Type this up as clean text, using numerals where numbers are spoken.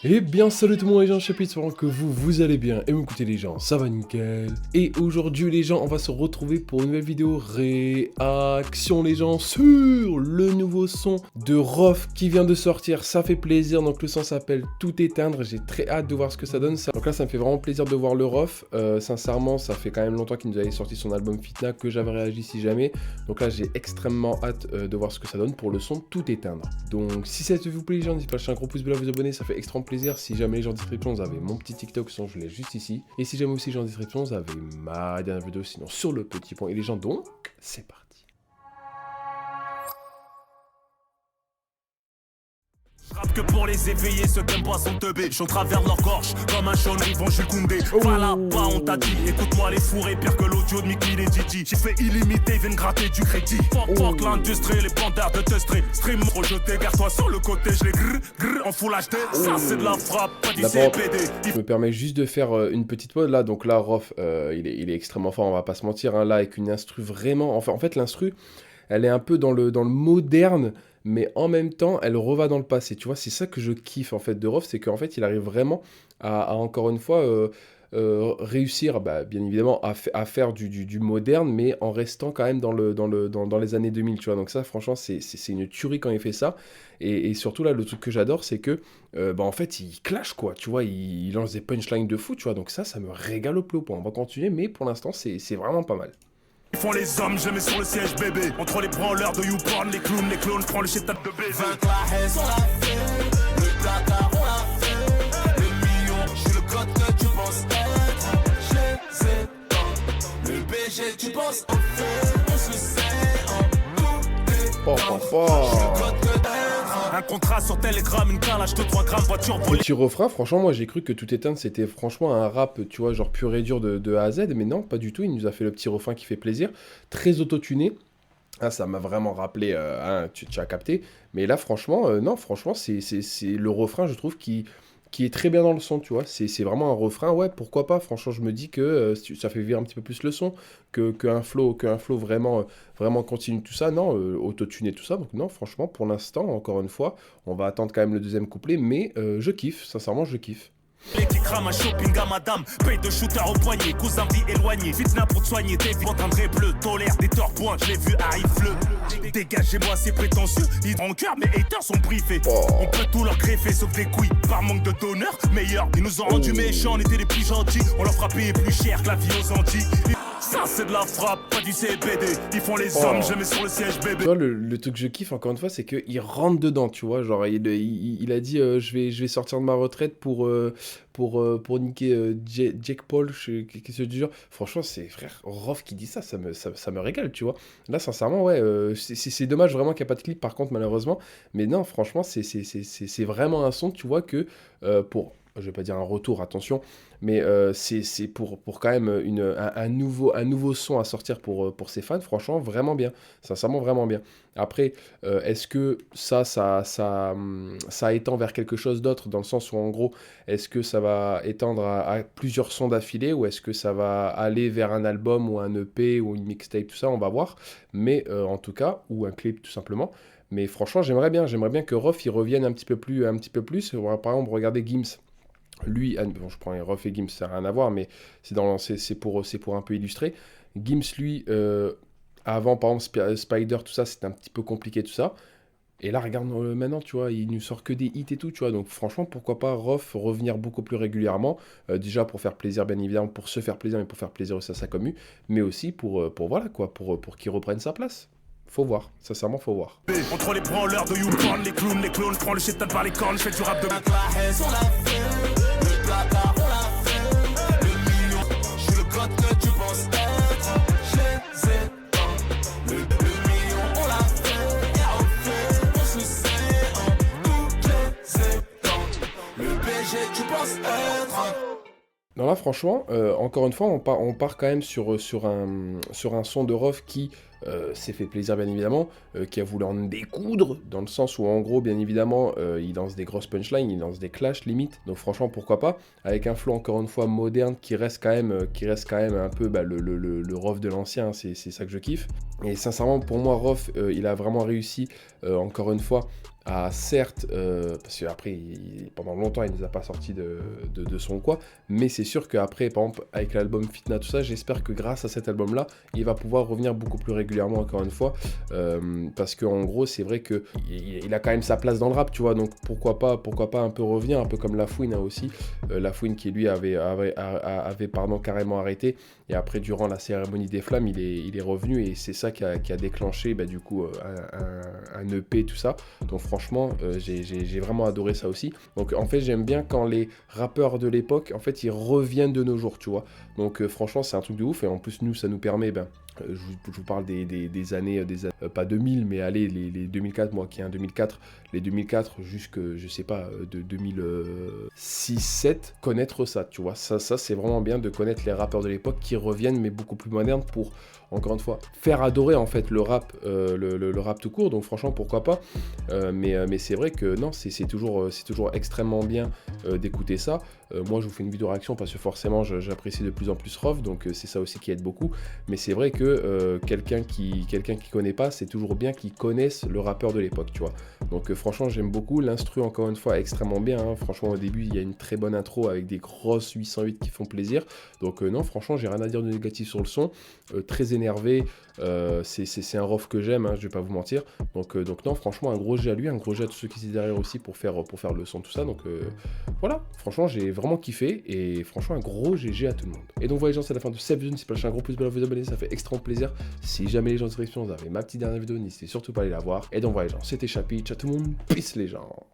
Eh bien salut tout le monde les gens, chapitre, j'espère que vous allez bien et m'écoutez les gens, ça va nickel. Et aujourd'hui les gens, on va se retrouver pour une nouvelle vidéo réaction les gens sur le nouveau son de Rof qui vient de sortir, ça fait plaisir. Donc le son s'appelle Tout éteindre, j'ai très hâte de voir ce que ça donne ça. Donc là ça me fait vraiment plaisir de voir le Rof, sincèrement ça fait quand même longtemps qu'il nous avait sorti son album Fitna, que j'avais réagi si jamais. Donc là j'ai extrêmement hâte de voir ce que ça donne pour le son Tout éteindre. Donc si ça vous plaît les gens, n'hésitez pas à lâcher un gros pouce bleu à vous abonner, ça fait extrêmement plaisir. Si jamais les gens en description, vous avez mon petit TikTok, sinon je l'ai juste ici. Et si jamais aussi les gens en description, vous avez ma dernière vidéo, sinon sur le petit point. Et les gens, donc, c'est parti. Frappe que pour les éveiller, ceux qui aiment pas sont teubés. Je suis au travers de leur gorge, comme un Sean Rivon, Jules Koundé. Va là-bas, on t'a dit, écoute-moi les fourrés, pire que l'audio de Mickey et Gigi. J'ai fait illimité, ils viennent gratter du crédit. Fuck l'industrie, les panthères de Testry. Stream, rejeté, garde-toi sur le côté, je les grrr, en full HD. Ça c'est de la frappe, pas du CPD. Je me permets juste de faire une petite pause là. Donc là, Rof, il est extrêmement fort, on va pas se mentir. Hein, là, avec une instru vraiment. Enfin, en fait, l'instru, elle est un peu dans le moderne, mais en même temps, elle reva dans le passé. Tu vois, c'est ça que je kiffe en fait de Rof, c'est qu'en fait, il arrive vraiment à encore une fois réussir, bien évidemment, à faire du moderne, mais en restant quand même dans les années 2000, tu vois. Donc ça, franchement, c'est une tuerie quand il fait ça. Et surtout là, le truc que j'adore, c'est que, en fait, il clash, quoi. Tu vois, il lance des punchlines de fou, tu vois. Donc ça me régale au plus haut point. On va continuer, mais pour l'instant, c'est vraiment pas mal. Ils font les hommes, je mets sur le siège bébé. Entre les branleurs de YouPorn, les clones, prends le shit de baiser. 20 la haine, on l'a fait. Le placard, on l'a fait. Le million, je suis le code que tu penses être. Je les ai dans le BG, tu penses en fait. On se sait en tout est. Je suis le code que t'être. Un contrat sur Telegram, une calage de 3 grammes, voiture volée. Petit refrain, franchement, moi j'ai cru que Tout éteindre c'était franchement un rap, tu vois, genre pur et dur de A à Z, mais non, pas du tout. Il nous a fait le petit refrain qui fait plaisir, très autotuné. Ah, ça m'a vraiment rappelé, tu as capté. Mais là, franchement, non, franchement, c'est le refrain, je trouve, qui est très bien dans le son, tu vois. C'est vraiment un refrain, ouais, pourquoi pas. Franchement, je me dis que ça fait vivre un petit peu plus le son, qu'un flow vraiment, vraiment continue tout ça. Non, autotuné tout ça. Donc non, franchement, pour l'instant, encore une fois, on va attendre quand même le deuxième couplet. Mais je kiffe, sincèrement, je kiffe. Qui crame un shopping à madame, paye de shooter au poignet, cousin vie éloigné, Fitna pour te soigner, t'es vite entendré bleu, tolère des torts points, je l'ai vu arrive le. Dégagez-moi ces prétentieux, ils ont cœur, mes haters sont briefés. On peut tout leur greffer sauf des couilles, par manque de donneur, meilleur. Ils nous ont rendus méchants, on était les plus gentils, on leur fera payer plus cher que la vie aux Antilles. Ça c'est de la frappe, pas du CPD. Ils font les hommes, je mets sur le siège bébé. Tu vois, le truc que je kiffe encore une fois, c'est qu'il rentre dedans, tu vois. Genre, il a dit je vais sortir de ma retraite pour niquer Jake Paul, qu'est-ce que je dis. Franchement, c'est frère Rof qui dit ça, ça me régale, tu vois. Là, sincèrement, ouais, c'est dommage vraiment qu'il n'y a pas de clip, par contre, malheureusement. Mais non, franchement, c'est vraiment un son, tu vois, que pour. Je vais pas dire un retour, attention, mais c'est pour quand même un nouveau son à sortir pour ses fans, franchement, vraiment bien, sincèrement, vraiment bien. Après, est-ce que ça étend vers quelque chose d'autre, dans le sens où, en gros, est-ce que ça va étendre à plusieurs sons d'affilée, ou est-ce que ça va aller vers un album, ou un EP, ou une mixtape, tout ça, on va voir, mais en tout cas, ou un clip, tout simplement. Mais franchement, j'aimerais bien que Rof, il revienne un petit peu plus. Par exemple, regardez Gims. Lui, bon, je prends les Rof et Gims, ça n'a rien à voir, mais c'est pour un peu illustrer. Gims, lui, avant, par exemple, Spider, tout ça, c'était un petit peu compliqué, tout ça. Et là, regarde maintenant, tu vois, il nous sort que des hits et tout, tu vois. Donc, franchement, pourquoi pas Rof revenir beaucoup plus régulièrement. Déjà, pour faire plaisir, bien évidemment, pour se faire plaisir, mais pour faire plaisir aussi à sa commu. Mais aussi pour voilà, quoi, pour qu'il reprenne sa place. Faut voir, sincèrement, faut voir. Entre les branleurs de YouPorn, les clones, prends le shit par les cornes, je fais du rap de la haine, on l'a fait. Le placard, on l'a fait. Le million, je suis le code que tu penses être. Je les ai dans le million, on l'a fait. Et on fait, on se sait en toutes les étangs. Le BG, tu penses être. Non là franchement, encore une fois, on part quand même sur un son de Rof qui s'est fait plaisir bien évidemment, qui a voulu en découdre, dans le sens où en gros bien évidemment il lance des grosses punchlines, il lance des clashs limite, donc franchement pourquoi pas, avec un flow encore une fois moderne qui reste quand même un peu le Rof de l'ancien, c'est ça que je kiffe. Et sincèrement pour moi Rof il a vraiment réussi encore une fois certes, parce qu'après, pendant longtemps, il ne nous a pas sorti de son quoi, mais c'est sûr qu'après, par exemple, avec l'album Fitna, tout ça, j'espère que grâce à cet album-là, il va pouvoir revenir beaucoup plus régulièrement, encore une fois, parce qu'en gros, c'est vrai qu'il a quand même sa place dans le rap, tu vois, donc pourquoi pas un peu revenir, un peu comme Lafouine hein, aussi, Lafouine qui lui avait pardon, carrément arrêté, et après, durant la cérémonie des flammes, il est revenu, et c'est ça qui a déclenché, bah, du coup, un EP, tout ça, donc franchement, j'ai vraiment adoré ça aussi. Donc en fait, j'aime bien quand les rappeurs de l'époque, en fait, ils reviennent de nos jours, tu vois. Donc franchement, c'est un truc de ouf. Et en plus, nous, ça nous permet, je vous parle des années, pas 2000, mais allez, les 2004, moi qui ai un 2004, les 2004 jusque, je sais pas, de 2006-7, connaître ça, tu vois. Ça c'est vraiment bien de connaître les rappeurs de l'époque qui reviennent, mais beaucoup plus modernes pour, encore une fois, faire adorer en fait le rap, le rap tout court. Donc franchement, pourquoi pas. Mais c'est vrai que non, c'est toujours extrêmement bien d'écouter ça. Moi, je vous fais une vidéo réaction parce que forcément, j'apprécie de plus en plus Rof, donc c'est ça aussi qui aide beaucoup. Mais c'est vrai que quelqu'un qui connaît pas, c'est toujours bien qu'il connaisse le rappeur de l'époque, tu vois. Donc franchement, j'aime beaucoup. L'instru, encore une fois, extrêmement bien. Hein. Franchement, au début, il y a une très bonne intro avec des grosses 808 qui font plaisir. Donc non, franchement, j'ai rien à dire de négatif sur le son. Très énervé. C'est un Rof que j'aime, hein, je vais pas vous mentir. Donc non, franchement, un gros G à lui, un gros G à tous ceux qui étaient derrière aussi pour faire le son, tout ça. Donc voilà, franchement, j'ai vraiment kiffé et franchement, un gros GG à tout le monde. Et donc voilà les gens, c'est la fin de cette vidéo. N'hésitez pas à lâcher un gros pouce bleu à vous abonner, ça fait extrêmement plaisir. Si jamais les gens de description, vous avez ma petite dernière vidéo, n'hésitez surtout pas à aller la voir. Et donc voilà les gens, c'était Chapi, ciao tout le monde, peace les gens.